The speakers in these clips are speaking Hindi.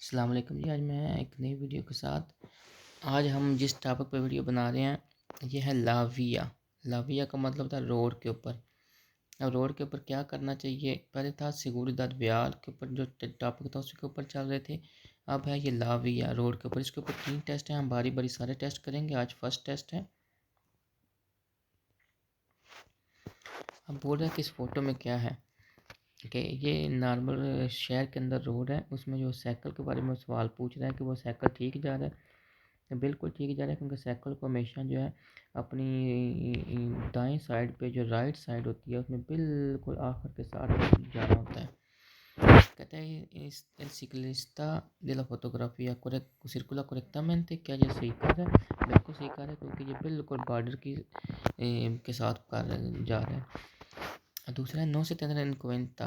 अस्सलाम वालेकुम जी। आज मैं एक नई वीडियो के साथ आज हम जिस टॉपिक पे वीडियो बना रहे हैं ये है लाविया। लाविया का मतलब था रोड के ऊपर। अब रोड के ऊपर क्या करना चाहिए, पहले था सिगुरिदाद व्याल के ऊपर जो टॉपिक था उसके ऊपर चल रहे थे। अब है ये लाविया रोड के ऊपर। इसके ऊपर 3 टेस्ट हैं, हम बारी बारी सारे टेस्ट करेंगे। आज फर्स्ट टेस्ट है। अब बोल रहे हैं कि इस फ़ोटो में क्या है कि ये नॉर्मल शहर के अंदर रोड है, उसमें जो साइकिल के बारे में सवाल पूछ रहा है कि वो साइकिल ठीक जा रहा है। बिल्कुल ठीक जा रहा है, क्योंकि साइकिल को हमेशा जो है अपनी दाएं साइड पे जो राइट साइड होती है उसमें बिल्कुल आखिर के साथ जाना होता है। कहते हैं इस el ciclista de la fotografía circula correctamente, क्या ये सही कर रहा है? बिल्कुल सही कर रहा है, क्योंकि ये बिल्कुल बॉर्डर की के साथ कर जा रहा है। दूसरा है no se tendrá en cuenta,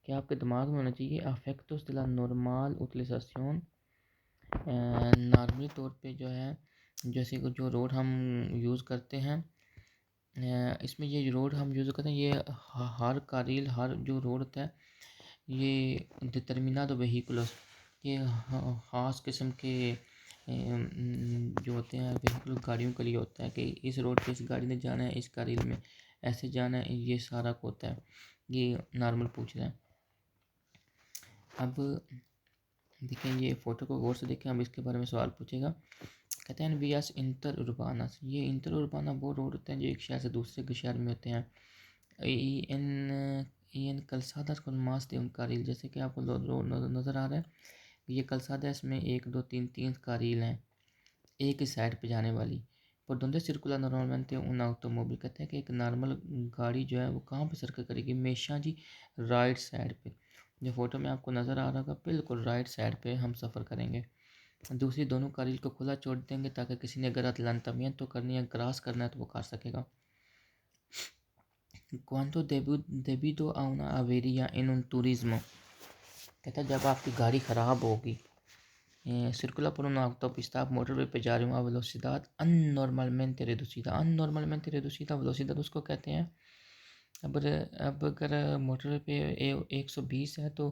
कि आपके दिमाग में होना चाहिए afectos de la normal utilización। Normally तौर पे जो है जैसे कि जो रोड हम यूज़ करते हैं, इसमें ये रोड हम यूज़ करते हैं ये हर कारील हर जो रोड होता है ये डिटर्मिनादो वेहिकुलस, ये ख़ास किस्म के जो होते हैं वेहिकुल गाड़ियों के लिए होता है कि इस रोड पे इस गाड़ी ने जाना है, इस कारील में ऐसे जाना है, ये सारा होता है। ये नॉर्मल पूछ रहे हैं। अब देखें ये फ़ोटो को गौर से देखें, अब इसके बारे में सवाल पूछेगा। कहते हैं वियास इंटर उर्बानस, ये इंटर उर्बाना वो रोड होते हैं जो एक शहर से दूसरे के शहर में होते हैं। इन कलसादास को मास दे उन कारील, जैसे कि आपको नज़र आ रहा है ये कलसादा, इसमें 1 2 3 कारील हैं एक ही साइड पे जाने वाली। पर दोनों सर्कुलर नॉर्मलmente उन ऑटोमोबाइल, कहते हैं कि एक नॉर्मल गाड़ी जो है वो कहाँ पे सर्कल करेगी, हमेशा जी राइट साइड पे। जो फोटो में आपको नज़र आ रहा होगा बिल्कुल राइट साइड पे हम सफ़र करेंगे। दूसरी दोनों कारील को खुला छोड़ देंगे ताकि किसी ने अगर अतलांतमियत तो करनी है, क्रॉस करना है तो वो कर सकेगा। क्वांटो debido a una avería en un turismo, कहता है जब आपकी गाड़ी ख़राब होगी circula por una autopista, आप मोटरवे पे जा रहे हो, a velocidad anormalmente reducida, anormalmente reducida velocidad उसको कहते हैं। अब अगर मोटरवे पे 120 है तो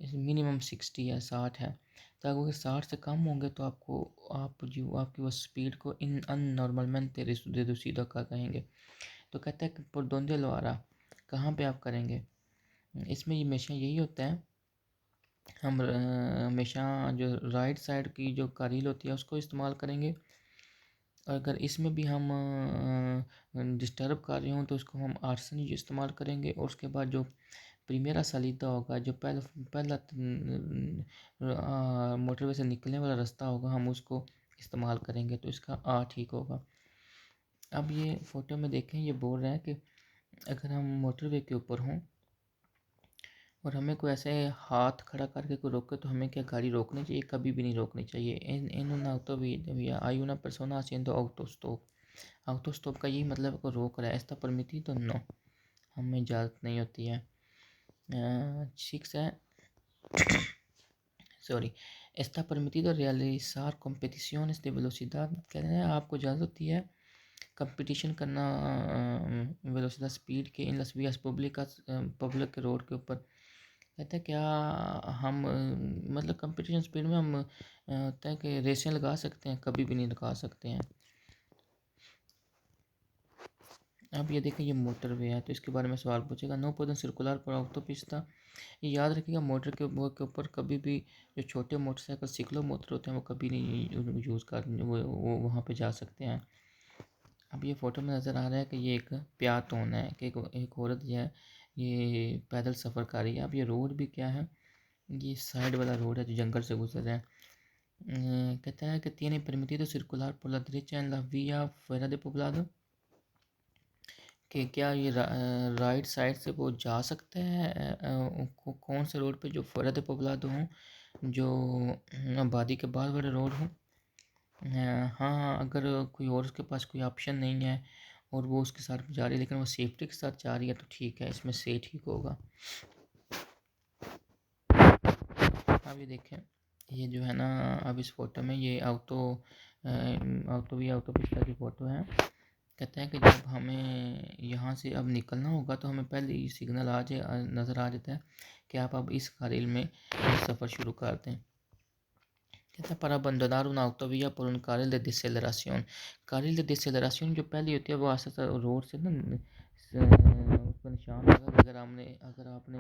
मिनिमम 60 है, 60 है। तो अगर 60 से कम होंगे तो आपकी वो स्पीड को इन अननॉर्मलmente reducida का कहेंगे। तो कहता है कि por donde lo hará, कहाँ पे आप करेंगे। इसमें हमेशा यही होता है, हम हमेशा जो राइट साइड की जो कारील होती है उसको इस्तेमाल करेंगे। और अगर इसमें भी हम डिस्टर्ब कर रहे हों तो उसको हम आर्सन इस्तेमाल करेंगे। और उसके बाद जो प्रीमेरा सालिदा होगा, जो पहला मोटरवे से निकलने वाला रास्ता होगा, हम उसको इस्तेमाल करेंगे, तो इसका ठीक होगा। अब ये फ़ोटो में देखें, ये बोल रहा है कि अगर हम मोटरवे के ऊपर हों और हमें कोई ऐसे हाथ खड़ा करके कोई रोके तो हमें क्या गाड़ी रोकनी चाहिए? कभी भी नहीं रोकनी चाहिए। इन un auto vía hay una persona haciendo autostop, autostop का यही मतलब है को रोक रहा है। está permitido no, हमें इजाज़त नहीं होती है। 6 है sorry, está permitido realizar competiciones de velocidad, कहते हैं आपको इजाज़त होती है कंपटीशन करना वेलोसिटी स्पीड के इन las vías públicas, public road के ऊपर। कहता है क्या हम मतलब कंपटीशन स्पीड में हम होता है कि रेसें लगा सकते हैं? कभी भी नहीं लगा सकते हैं। अब ये देखें ये मोटरवे है तो इसके बारे में सवाल पूछेगा। नो पुeden circular por autopista, ये याद रखिएगा मोटर के के ऊपर कभी भी जो छोटे मोटरसाइकिल सिक्लो मोटर होते हैं वो कभी नहीं यूज़ कर वो वहाँ पे जा सकते हैं। अब ये फ़ोटो में नज़र आ रहा है कि ये एक प्यातोन है कि एक औरत जो है ये पैदल सफ़र कर रही है। अब ये रोड भी क्या है, ये साइड वाला रोड है जो जंगल से गुजर रहा है। कहता है कि tiene permitido circular por la derecha en la vía fuera de poblado, कि क्या ये राइट साइड से वो जा सकते हैं कौन से रोड पे जो fuera de poblado हों, जो आबादी के बाद वाले रोड हों। हाँ, अगर कोई और उसके पास कोई ऑप्शन नहीं है और वो उसके साथ जा रही है लेकिन वो सेफ्टी के साथ जा रही है तो ठीक है, इसमें से ठीक होगा। अब ये देखें ये जो है ना, अब इस फ़ोटो में ये ऑटो की फ़ोटो है। कहते हैं कि जब हमें यहाँ से अब निकलना होगा तो हमें पहले ही सिग्नल नज़र आ जाता है कि आप अब इस कारील में सफ़र शुरू कर दें। कहता है para abandonar una autovía por un carril de deceleración। carril de deceleración जो पहली होती है वो आस्ते रोड से ना उसका निशान होगा। अगर आपने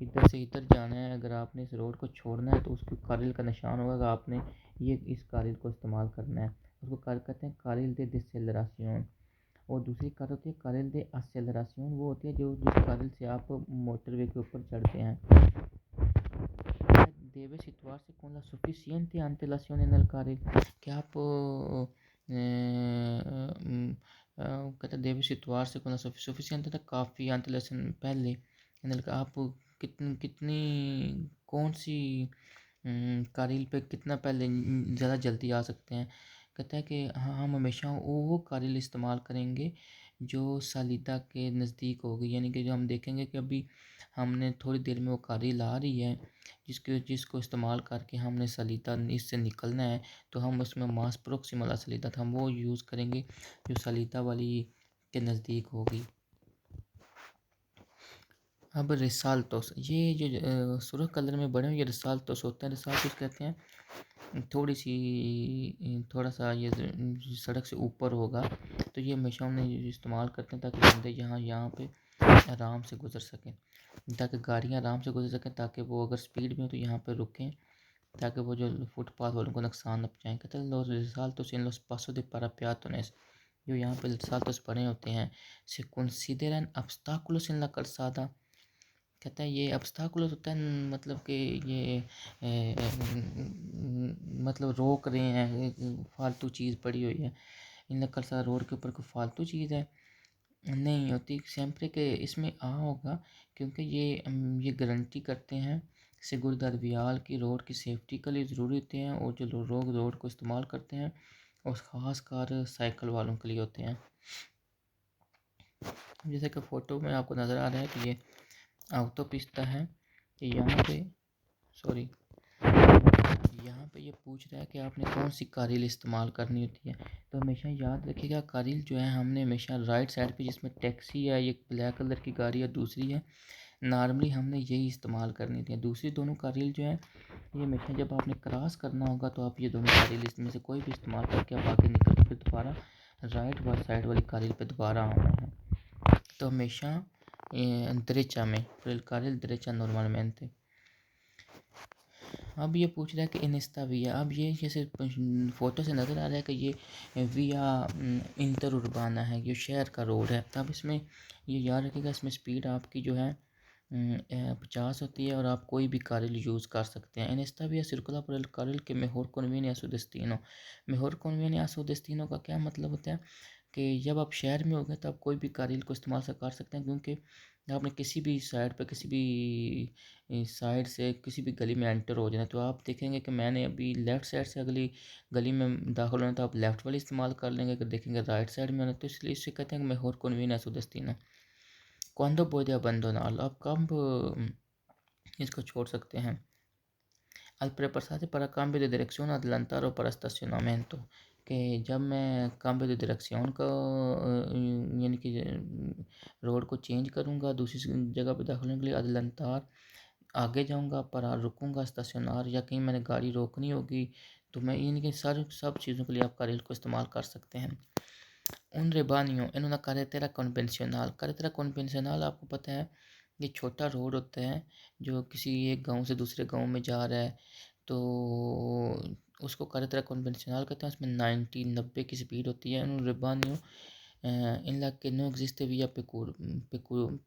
इधर से इधर जाना है, अगर आपने इस रोड को छोड़ना है तो उसके carril का निशान होगा कि आपने ये इस carril को इस्तेमाल करना है। उसको कहते हैं carril de deceleración। और दूसरी कार होती है carril de aceleración, वो होती है जो जिस carril से आप मोटरवे के ऊपर चढ़ते हैं। debe situarse con la suficiente antelación en el carril, कि आप कहते हैं debe situarse con la suficiente था काफ़ी antelación पहले, आप कितनी कितनी कौन सी कार्रिल पे कितना पहले ज़्यादा जल्दी आ सकते हैं। कहता है कि हाँ, हम हमेशा वो कार्रिल इस्तेमाल करेंगे जो सालिता के नज़दीक होगी, यानी कि जो हम देखेंगे कि अभी हमने थोड़ी देर में वो कार्रिल आ रही है जिसको इस्तेमाल करके हमने सलीता इससे निकलना है, तो हम उसमें मास प्रोक्सिमल सलीता था हम वो यूज़ करेंगे जो सलीता वाली के नज़दीक होगी। अब रिसाल्टोस, ये जो सुर्ख कलर में बने हुए ये रिसाल्टोस होते हैं। रिसाल्टोस कहते हैं थोड़ा सा ये सड़क से ऊपर होगा, तो ये हमेशा उन्हें इस्तेमाल करते हैं ताकि बंदे यहाँ पे आराम से गुजर सकें, ताकि गाड़ियाँ आराम से गुजर सकें, ताकि वो अगर स्पीड में हो तो यहाँ पे रुकें, ताकि वो जो फुटपाथ वालों को नुकसान न पहुँचाएँ। कहते हैं los resaltos en los pasos de para peatones, जो यहाँ पे रिसाल्टोस बने होते हैं, se consideran obstáculos en la calzada। कहता है ये ऑब्स्टाकल होता है, मतलब कि ये मतलब रोक रहे हैं, फालतू चीज़ पड़ी हुई है। इन कल रोड के ऊपर कोई फालतू चीज़ है नहीं होती, सिempre के इसमें आ होगा, क्योंकि ये गारंटी करते हैं सिक्योरिटी वियाल की रोड की सेफ्टी के लिए ज़रूरी होते हैं, और जो लोग रोड को इस्तेमाल करते हैं और ख़ास कर साइकिल वालों के लिए होते हैं। जैसे कि फ़ोटो में आपको नज़र आ रहा है कि ये ऑटोपिस्ता है कि यहाँ पे ये पूछ रहा है कि आपने कौन सी कारिल इस्तेमाल करनी होती है। तो हमेशा याद रखिएगा कारिल जो है हमने हमेशा राइट साइड पे, जिसमें टैक्सी है, एक ब्लैक कलर की गाड़ी है, दूसरी है, नॉर्मली हमने यही इस्तेमाल करनी थी। दूसरी दोनों कारिल जो है ये हमेशा जब आपने क्रॉस करना होगा तो आप ये दोनों कारिल इसमें से कोई भी इस्तेमाल करके आप आगे निकल के फिर दोबारा राइट वाली साइड वाली कारिल पे दोबारा आना है। तो हमेशा derecha में por el carril derecha normalmente। अब ये पूछ रहा है कि इनेस्ता विया, अब ये जैसे फ़ोटो से नज़र आ रहा है कि ये विया इंटर उर्बाना है, ये शहर का रोड है। तब इसमें ये याद रखिएगा, इसमें स्पीड आपकी जो है 50 होती है और आप कोई भी कार्रिल यूज़ कर सकते हैं। इनेस्ता विया सर्कुला por el carril que mejor conviene a su destino। mejor conviene a su destino का क्या मतलब होता है कि जब आप शहर में होंगे तो आप कोई भी कार्रिल को इस्तेमाल कर सकते हैं, क्योंकि आपने किसी भी साइड पे किसी भी साइड से किसी भी गली में एंटर हो जाना, तो आप देखेंगे कि मैंने अभी लेफ़्ट साइड से अगली गली में दाखिल होना, तो आप लेफ़्ट वाली इस्तेमाल कर लेंगे। अगर देखेंगे राइट साइड में होना, तो इसलिए इससे कहते हैं कि mejor conviene a su destino। cuando puede abandonar, आप कब इसको छोड़ सकते हैं। al prepararse para cambio de dirección adelantar o para estacionamiento, कि जब मैं cambio de dirección का यानी कि रोड को चेंज करूँगा, दूसरी जगह पे दाखिल होने के लिए adelantar आगे जाऊँगा, para रुकूँगा, estacionar या कहीं मैंने गाड़ी रोकनी होगी, तो मैं यानी कि सब चीज़ों के लिए आप carril को इस्तेमाल कर सकते हैं। un rebaño en una carretera convencional, carretera convencional आपको पता है ये छोटा रोड होता है जो किसी एक गांव से दूसरे गांव में जा रहा है, तो उसको carretera convencional कहते हैं। उसमें 90 की स्पीड होती है। un rebaño en la que no existe vía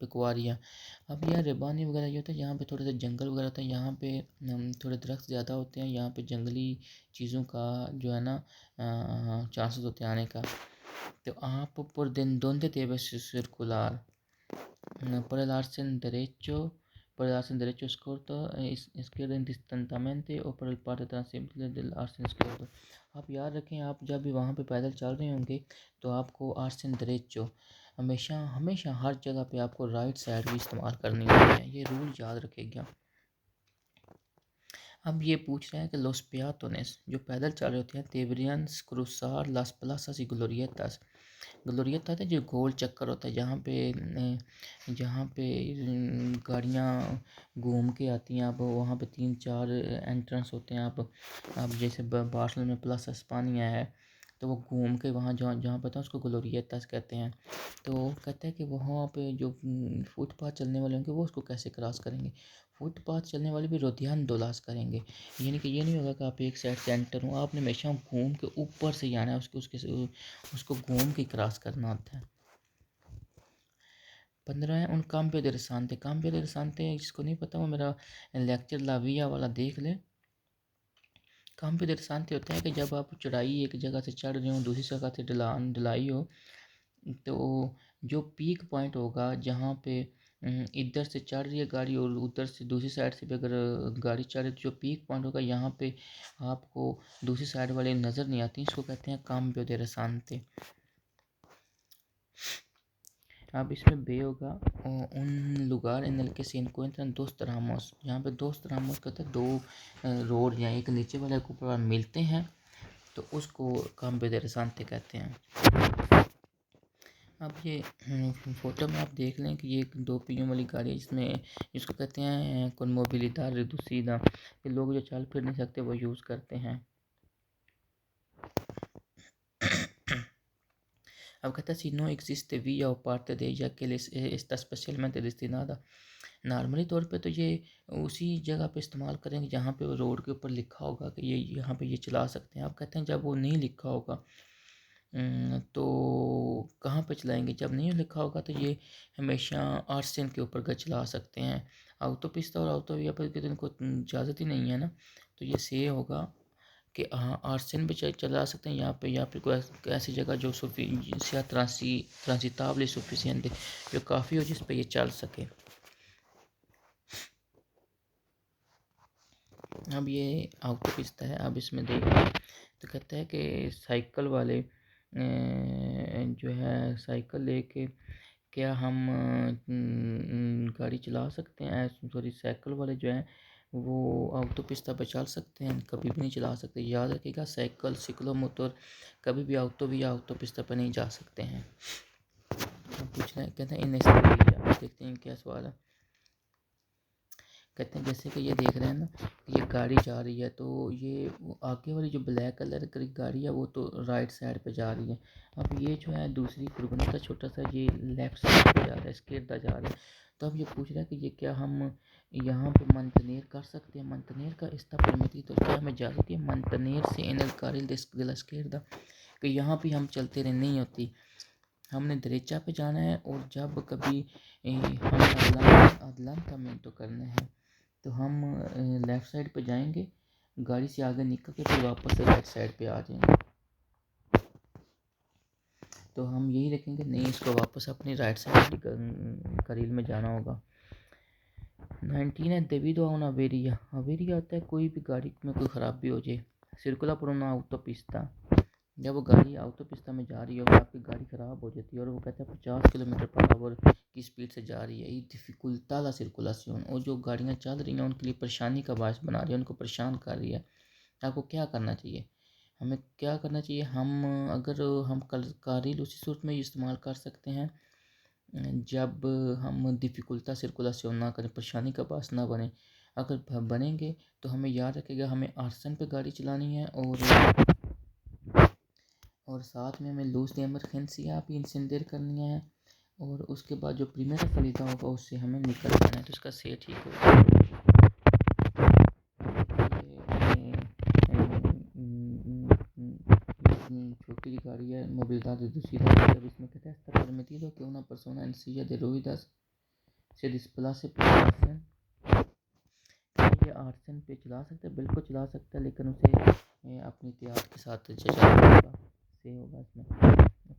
pecuaria। अब यह रेबानी वगैरह ये होता है यहाँ पे थोड़ा सा जंगल वगैरह होता है, यहाँ पे थोड़े दरख्त ज़्यादा होते हैं, यहाँ पे जंगली चीज़ों का जो है ना चांसेस होते हैं आने का। तो आप por donde debes circular, por el arcén derecho, por el arcén derecho es corto, izquierda indistintamente o por el parte transversal del arcén izquierdo। आप याद रखें, आप जब भी वहाँ पे पैदल चल रहे होंगे तो आपको आर्सन derecho हमेशा हमेशा हर जगह पे आपको राइट साइड भी इस्तेमाल करनी होती है, ये रूल याद रखिएगा। अब ये पूछ रहा है कि los peatones जो पैदल चल रहे होते हैं deberían cruzar las plazas y glorietas, ग्लोरियत आता है जो गोल चक्कर होता है, जहाँ पे गाड़ियाँ घूम के आती हैं। अब वहाँ पे 3-4 एंट्रेंस होते हैं। आप जैसे बार्सिलोना में प्लस इस्पानिया है, तो वो घूम के वहाँ जहाँ जहाँ पता है उसको ग्लोरियता कहते हैं। तो कहते हैं कि वहाँ पे जो फुटपाथ चलने वाले होंगे वो उसको कैसे क्रॉस करेंगे। फुटपाथ चलने वाले भी रोधियान दोलास करेंगे, यानी कि ये नहीं होगा कि आप एक साइड से एंटर हो, आपने हमेशा घूम के ऊपर से ही आना है, उसको घूम के क्रॉस करना होता है। 15 है उन काम्पियो दे रसांते। काम्पियो दे रसांते जिसको नहीं पता वो मेरा लेक्चर लाविया वाला देख ले। काम्पियो दे रसांते होता है कि जब आप चढ़ाई एक जगह से चढ़ रहे हो, दूसरी जगह से ढलाई हो, तो जो पीक पॉइंट होगा जहाँ पे इधर से चढ़ रही है गाड़ी और उधर से दूसरी साइड से भी अगर गाड़ी चढ़ रही है, तो जो पीक पॉइंट होगा यहाँ पे आपको दूसरी साइड वाले नज़र नहीं आती, इसको कहते हैं काम्पियो दे रसांते। अब इसमें बे होगा उन लुगार इन el que se encuentran dos tramos, यहाँ पे दोस्त ट्रामोस कहते हैं दो रोड या एक नीचे वाले के ऊपर मिलते हैं, तो उसको काम्पियो दे रसांते कहते हैं। अब ये फोटो में आप देख लें कि ये एक 2 पहियों वाली गाड़ी है, जिसमें इसको कहते हैं con movilidad reducida, कि लोग जो चल फिर नहीं सकते वो यूज़ करते हैं। अब कहता है si no existe vía o parte de ella que les está especialmente destinada। Normally तौर पे तो ये उसी जगह पे इस्तेमाल करेंगे जहाँ पे वो रोड के ऊपर लिखा होगा कि ये यहाँ पे ये चला सकते हैं। आप कहते हैं जब वो नहीं लिखा होगा तो कहाँ पे चलाएंगे, जब नहीं लिखा होगा तो ये हमेशा आर्सेन के ऊपर चला सकते हैं। ऑटो पिस्ता और ऑटो विया पर तो इनको इजाज़त ही नहीं है ना, तो ये से होगा कि हाँ आर्सेन पे चला सकते हैं यहाँ पे, या फिर कोई ऐसी जगह जो ट्रांसिताबली सुफिशिएंट जो काफ़ी हो जिस पे ये चल सके। अब ये ऑटो पिस्ता है। अब इसमें देखिए तो कहता है कि साइकिल वाले जो है साइकिल लेके क्या हम गाड़ी चला सकते हैं, सॉरी साइकिल वाले जो हैं वो ऑटो पिस्ता पे चल सकते हैं, कभी भी नहीं चला सकते। याद रखिएगा साइकिल सिक्लोमोटर कभी भी ऑटो भी या ऑटो पिस्ता पे नहीं जा सकते हैं। अब पूछ रहे हैं, कहते हैं इन देखते हैं क्या सवाल है। कहते हैं जैसे कि ये देख रहे हैं ना कि ये गाड़ी जा रही है, तो ये आगे वाली जो ब्लैक कलर की गाड़ी है वो तो राइट साइड पे जा रही है। अब ये जो है दूसरी फुरगुनता छोटा सा ये लेफ़्ट साइड पे जा रहा है, इसकेरदा जा रहा है। तो अब ये पूछ रहा है कि ये क्या हम यहाँ पे मंतनेर कर सकते हैं, मंतनेर का इस्ता परमिटी, तो क्या हमें इजाज़त है मंतनेर से इन el carril de la izquierda कि यहाँ भी हम चलते रहे, नहीं होती। हमने दरेचा पे जाना है और जब कभी हम अदलांटामेंटो करना है तो हम लेफ़्ट साइड पे जाएंगे, गाड़ी से आगे निकल के फिर वापस से राइट साइड पे आ जाएंगे। तो हम यही रखेंगे, नहीं इसको वापस अपनी राइट साइड करील में जाना होगा। 19 है debido a una avería। अवेरिया होता है कोई भी गाड़ी में कोई ख़राबी हो जाए। सिर्कुला por una autopista, जब वो गाड़ी ऑटोपिस्ता में जा रही है और आपकी गाड़ी ख़राब हो जाती है और वो कहता है 50 किलोमीटर पर आवर की स्पीड से जा रही है, ये डिफ़िकुल्टा ला सर्कुलासियोन, और जो गाड़ियाँ चल रही हैं उनके लिए परेशानी का बायस बना रही है, उनको परेशान कर रही है। आपको क्या करना चाहिए, हमें क्या करना चाहिए, हम कारील उसी सूरत में इस्तेमाल कर सकते हैं जब हम डिफ़िकुल्टा सर्कुलासियोन ना करें, परेशानी का बायस ना बने। अगर बनेंगे तो हमें याद रखेगा हमें आर्सन पे गाड़ी चलानी है और साथ में हमें लूज़ द इमरजेंसियाँ भी इंसिडेंट करनी है, और उसके बाद जो प्रीमियर खरीदा होगा उससे हमें निकल जाना है, तो उसका से ठीक होगा। छोटी सी गाड़ी है movilidad reducida, जब इसमें कहता है está permitido que una persona en silla de ruedas से desplace por आर्सन, ये आर्सन पे चला सकता है, बिल्कुल चला सकता है, लेकिन उसे अपनी एहतियात के साथ चलाना होगा, से होगा इसमें।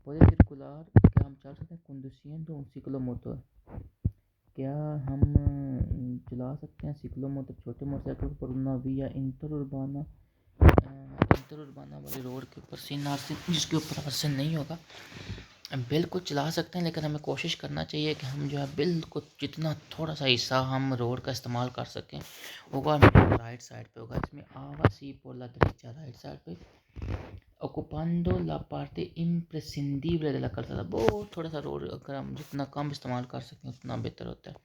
puede circular, क्या हम चल सकते हैं conduciendo un ciclomotor, क्या हम चला सकते हैं सिक्लोमोटर छोटे मोटरसाइकिल पर una vía interurbana, इंटरउर्बाना वाली रोड के ऊपर सिन आर्सन जिसके ऊपर आर्सन नहीं होगा। बिल्कुल चला सकते हैं, लेकिन हमें कोशिश करना चाहिए कि हम जो है बिल्कुल जितना थोड़ा सा हिस्सा हम रोड का इस्तेमाल कर सकें होगा राइट साइड पे होगा। इसमें आवा सी पोला दरीचा राइट साइड पे ओकुपांडो ला पार्टे इम्प्रेसिंडिble de la calzada, बहुत थोड़ा सा रोड अगर हम जितना कम इस्तेमाल कर सकें उतना बेहतर होता है।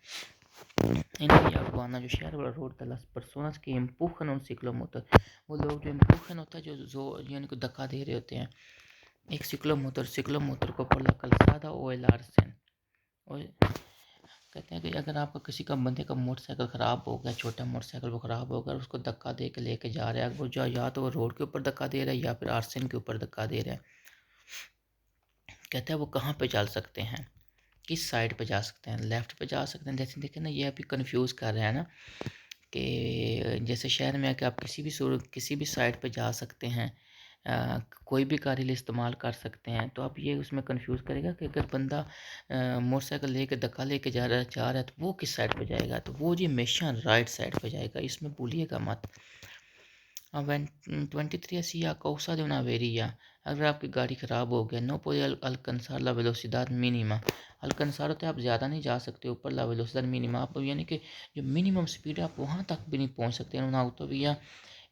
इन vía urbana जो शहर वाला रोड था, las personas que empujan un ciclomotor, वो लोग जो empujan होता है जो यानी को धक्का दे रहे होते हैं एक सिक्लोमोटर को por la calzada o el arcén। और कहते हैं कि अगर आपका किसी का बंदे का मोटरसाइकिल ख़राब हो गया, छोटा मोटरसाइकिल वो ख़राब हो गया, उसको धक्का दे के लेके जा रहा है, वो जो या तो वो रोड के ऊपर धक्का दे रहा है या फिर आर्सन के ऊपर धक्का दे रहा है। कहते हैं वो कहाँ पे चल सकते हैं, किस साइड पे जा सकते हैं, लेफ़्ट पे जा सकते हैं। जैसे देखिए ना, ये अभी कंफ्यूज कर रहे हैं ना कि जैसे शहर में आके आप किसी भी साइड पे जा सकते हैं, कोई भी कार इस्तेमाल कर सकते हैं। तो आप ये उसमें कंफ्यूज करेगा कि अगर बंदा मोटरसाइकिल लेके धक्का लेके जा रहा है तो वो किस साइड पे जाएगा, तो वो जी हमेशा राइट साइड पे जाएगा, इसमें भूलिएगा मत। अब 23 así a causa de una avería, अगर आपकी गाड़ी ख़राब हो गया, no puede alcanzar la velocidad mínima, alcanzar होता है आप ज़्यादा नहीं जा सकते ऊपर, la velocidad mínima आप यानी कि जो मिनिमम स्पीड है आप वहाँ तक भी नहीं पहुँच सकते हैं una autovía,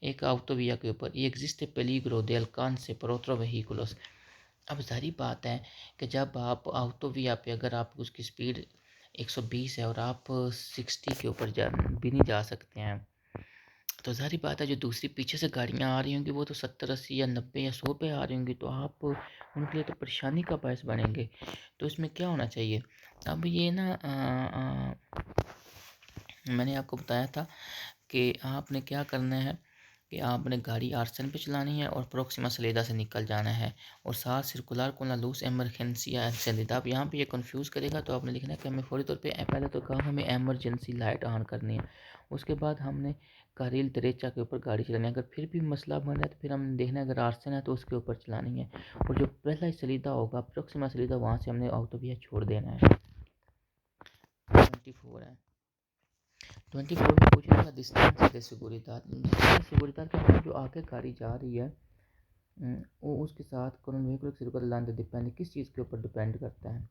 एक autovía के ऊपर। y existe peligro de alcance por otros vehículos। अब ज़ाहिर बात है कि जब आप autovía पे अगर आप उसकी स्पीड 120 है और आप 60 के ऊपर भी नहीं जा सकते हैं, तो ज़ाहिर बात है जो दूसरी पीछे से गाड़ियाँ आ रही होंगी वो तो 70 80 या 90 या 100 पे आ रही होंगी, तो आप उनके लिए तो परेशानी का बायस बनेंगे। तो इसमें क्या होना चाहिए, अब ये ना मैंने आपको बताया था कि आपने क्या करना है कि आपने गाड़ी आर्सन पे चलानी है और प्रोक्सिमा सलेदा से निकल जाना है, और साथ circular con la luz emergencia encendida। आप यहाँ पे ये कंफ्यूज करेगा तो आपने लिखना है कि हमें फ़ौरी तौर पे पहले तो कहा हमें एमरजेंसी लाइट ऑन करनी है, उसके बाद हमने कारिल दरेचा के ऊपर गाड़ी चलानी है। अगर फिर भी मसला बन रहा है तो फिर हम देखना है अगर आर्सन है तो उसके ऊपर चलानी है, और जो पहला ही सलीदा होगा प्रोक्सिमा सलीदा वहाँ से हमने ऑटोविया छोड़ देना है। 24 है, 24 में पूछेगा distance de seguridad। Distance seguridad का मतलब जो आगे गाड़ी जा रही है वो उसके साथ कौन व्हीकल सिर्फ डिपेंड किस चीज़ के ऊपर डिपेंड करता है,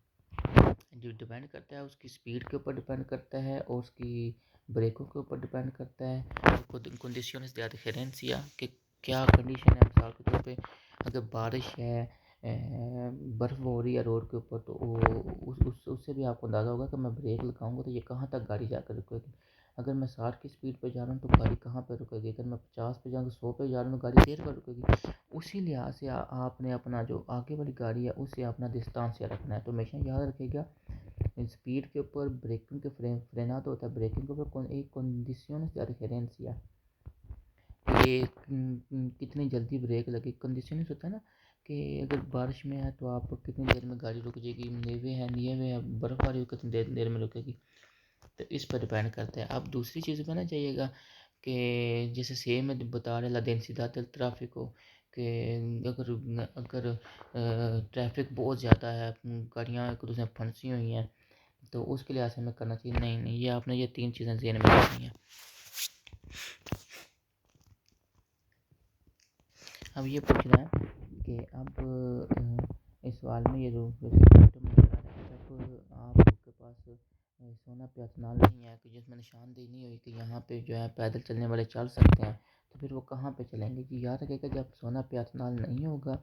जो डिपेंड करता है उसकी स्पीड के ऊपर डिपेंड करता है और उसकी ब्रेकों के ऊपर डिपेंड करता है, कंडीशंस de adherencia कि क्या कंडीशन है। मिसाल के तौर पे अगर बारिश है, बर्फ़ हो रही है रोड के ऊपर, तो उससे भी आपको अंदाज़ा होगा कि मैं ब्रेक लगाऊंगा तो ये कहाँ तक गाड़ी जाकर रुकेगी। अगर मैं 60 की स्पीड पे जा रहा हूँ तो गाड़ी कहाँ पे रुकेगी, अगर मैं 50 पे जा रहा हूँ 100 पे जा रहा हूँ तो गाड़ी देर पर रुकेगी। उसी लिहाज से आपने अपना जो आगे वाली गाड़ी है उससे अपना डिस्टेंस रखना है। तो हमेशा याद रखिएगा स्पीड के ऊपर ब्रेकिंग के फ्रेना तो होता है, ब्रेकिंग के ऊपर एक कंडीशन de adherencia, ये कितनी जल्दी ब्रेक लगे। कंडीशन होता है ना कि अगर बारिश में है तो आप कितनी देर में गाड़ी रुक जाएगी, नीवे है बर्फ़बारी हो कितनी देर में रुकेगी, तो इस पर डिपेंड करता है। अब दूसरी चीज़ पर ना जाइएगा कि जैसे सेम में बता रहे ला densidad del tráfico कि अगर अगर ट्रैफिक बहुत ज़्यादा है, गाड़ियाँ एक दूसरे में फंसी हुई हैं, तो उसके लिहाज से हमें करना चाहिए नहीं ये आपने ये 3 चीज़ें ज़हन में रखनी है। अब ये पूछ रहा है कि अब इस सवाल में ये जो सिस्टम नज़र आ रहा है, जब आपके पास सोना पे अतनाल नहीं है कि जिसमें निशानदेही नहीं हुई कि यहाँ पे जो है पैदल चलने वाले चल सकते हैं, तो फिर वो कहाँ पे चलेंगे कि याद रखिएगा जब सोना पे अतनाल नहीं होगा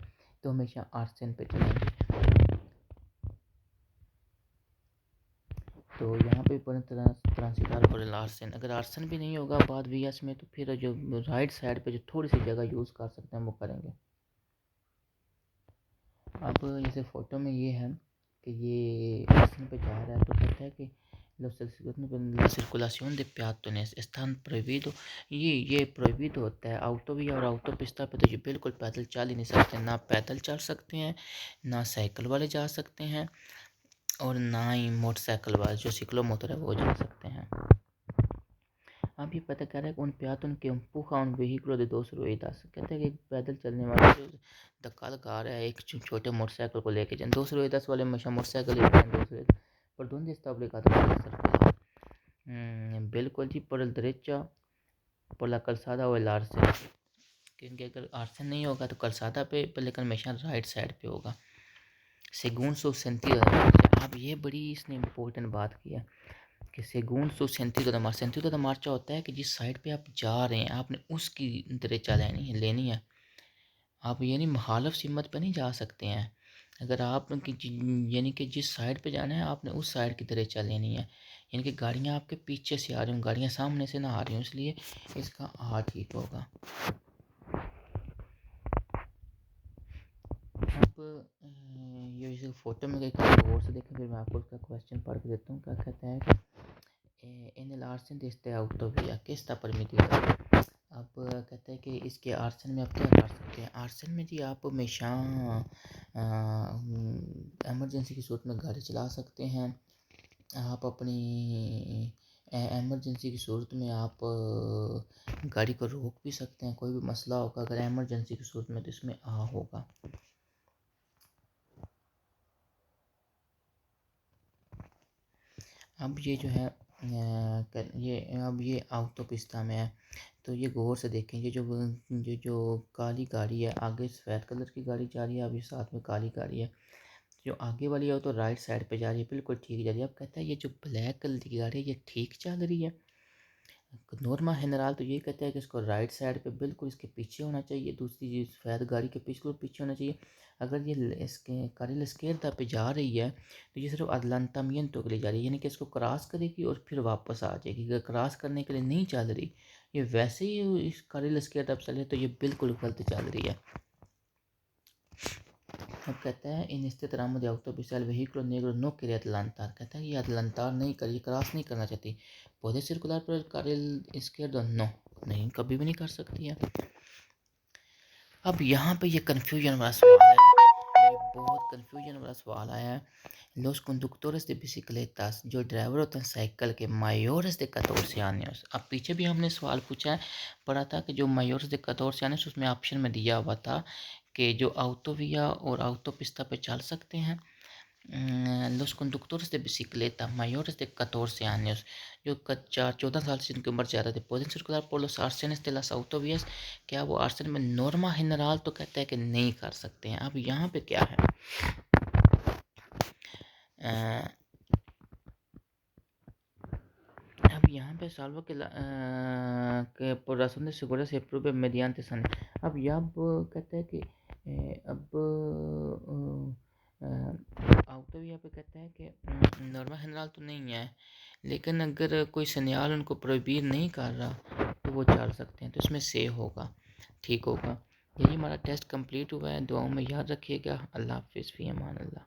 तो हमेशा आर्सन पे चलेंगे। तो यहाँ पे पूरी तरह ट्रांसिटार पर आर्सन, अगर आर्सन भी नहीं होगा बाद वीएस में तो फिर जो राइट साइड पे जो थोड़ी सी जगह यूज़ कर सकते हैं वो करेंगे। अब जैसे फ़ोटो में ये है कि ये आर्सन पे जा रहा है, तो कहता है कि la circulación de peatones están prohibido, ये प्रोहिबिट होता है। ऑटोविया और ऑटोपिस्टा पे तो ये बिल्कुल पैदल चल ही नहीं सकते, ना पैदल चल सकते हैं, ना साइकिल वाले जा सकते हैं, और ना ही मोटरसाइकिल वाले जो सिक्लोमोटर है वो जा सकते हैं। अब ये पता कर रहा है कि उन peatón que empuja un vehículo de dos ruedas, कहते हैं कि एक पैदल चलने वाला जो धक्का लगा रहा है एक छोटे मोटरसाइकिल को लेके जाए, 2 ruedas वाले हमेशा मोटरसाइकिल लेते हैं 2 ruedas पर donde está obligado a hacer बिल्कुल जी por el derecha por la calzada o el arce, क्योंकि अगर आर्सन नहीं होगा तो कलसादा पे लेकिन हमेशा राइट साइड पे होगा। según su sentido de marcha, अब ये बड़ी इसने इम्पोर्टेंट बात की है कि según su sentido de marcha होता है कि जिस साइड पे आप जा रहे हैं आपने उसकी दिशा लेनी है। आप यानी मुखालिफ सिमत पे नहीं जा सकते हैं। अगर आप यानी कि जिस साइड पे जाना है आपने उस साइड की तरह चल लेनी है। यानी कि गाड़ियाँ आपके पीछे से आ रही हों, गाड़ियाँ सामने से ना आ रही हों, इसलिए इसका आ ठीक होगा। अब ये इस फ़ोटो में एक गौर से देखें, फिर मैं आपको उसका क्वेश्चन पढ़ के देता हूँ। क्या कहता है कि इन आर्सन दिसते autovia che sta permitida। अब कहते हैं कि इसके आर्सन में आप क्या कर सकते हैं। आर्सन में जी आप हमेशा एमरजेंसी की सूरत में गाड़ी चला सकते हैं। आप अपनी एमरजेंसी की सूरत में आप गाड़ी को रोक भी सकते हैं। कोई भी मसला होगा अगर एमरजेंसी की सूरत में तो इसमें होगा। अब ये जो है ये अब ये autopista में है, तो ये गौर से देखें। ये जो काली गाड़ी है, आगे सफ़ेद कलर की गाड़ी जा रही है, अभी साथ में काली गाड़ी है। जो आगे वाली है वो तो राइट साइड पे जा रही है, बिल्कुल ठीक जा रही है। अब कहता है ये जो ब्लैक कलर की गाड़ी है ये ठीक चल रही है। नॉर्मा जनरल तो ये कहता है कि इसको राइट साइड पे बिल्कुल इसके पीछे होना चाहिए, दूसरी चीज़ सफ़ेद गाड़ी के बिल्कुल पीछे होना चाहिए। अगर ये इसके कारिल स्केरदा पे जा रही है तो ये सिर्फ अदलांतामियंतो के लिए जा रही है, यानी कि इसको क्रॉस करेगी और फिर वापस आ जाएगी। अगर क्रॉस करने के लिए नहीं चल रही, ये वैसे ही इस कारिल स्केरदा पे चल रही है, तो ये बिल्कुल गलत चल रही है। अब कहता है इन este tramo de autopista el vehículo negro no quiere adelantar। कहता है ये अदलांतार नहीं करिए, क्रॉस नहीं करना चाहती। पौधे सर्कुलर पर कारिल izquierdo नो, नहीं कभी भी नहीं कर सकती है। अब यहाँ पे ये कन्फ्यूजन वाला सवाल है, ये बहुत कन्फ्यूजन वाला सवाल आया है। Los conductores de bicicletas, जो ड्राइवर होते हैं साइकिल के, mayores de 14 años। अब पीछे भी हमने सवाल पूछा है, पढ़ा था कि जो mayores de 14 años उसमें ऑप्शन में दिया हुआ था कि जो autovía और autopista पे चल सकते हैं। Los conductores de bicicleta mayores de 14 años, जो 14 साल से जिनकी उम्र ज़्यादा थी, pueden circular por los arcenes de las autovías। क्या वो आर्सन में नॉर्मा जनरल तो कहता है कि नहीं कर सकते हैं। अब यहाँ पे क्या है, अब यहाँ पे salvo que por razón de seguridad se apruebe mediante सन। अब यह कहता है कि अब ऑटोविया पे कहता है कि नॉर्मा जनरल तो नहीं है, लेकिन अगर कोई सन्याल उनको प्रोहिबिट नहीं कर रहा तो वो चल सकते हैं, तो इसमें से होगा, ठीक होगा। यही हमारा टेस्ट कंप्लीट हुआ है। दुआओं में याद रखिएगा। अल्लाह हाफिज़, फ़ी अमान अल्लाह।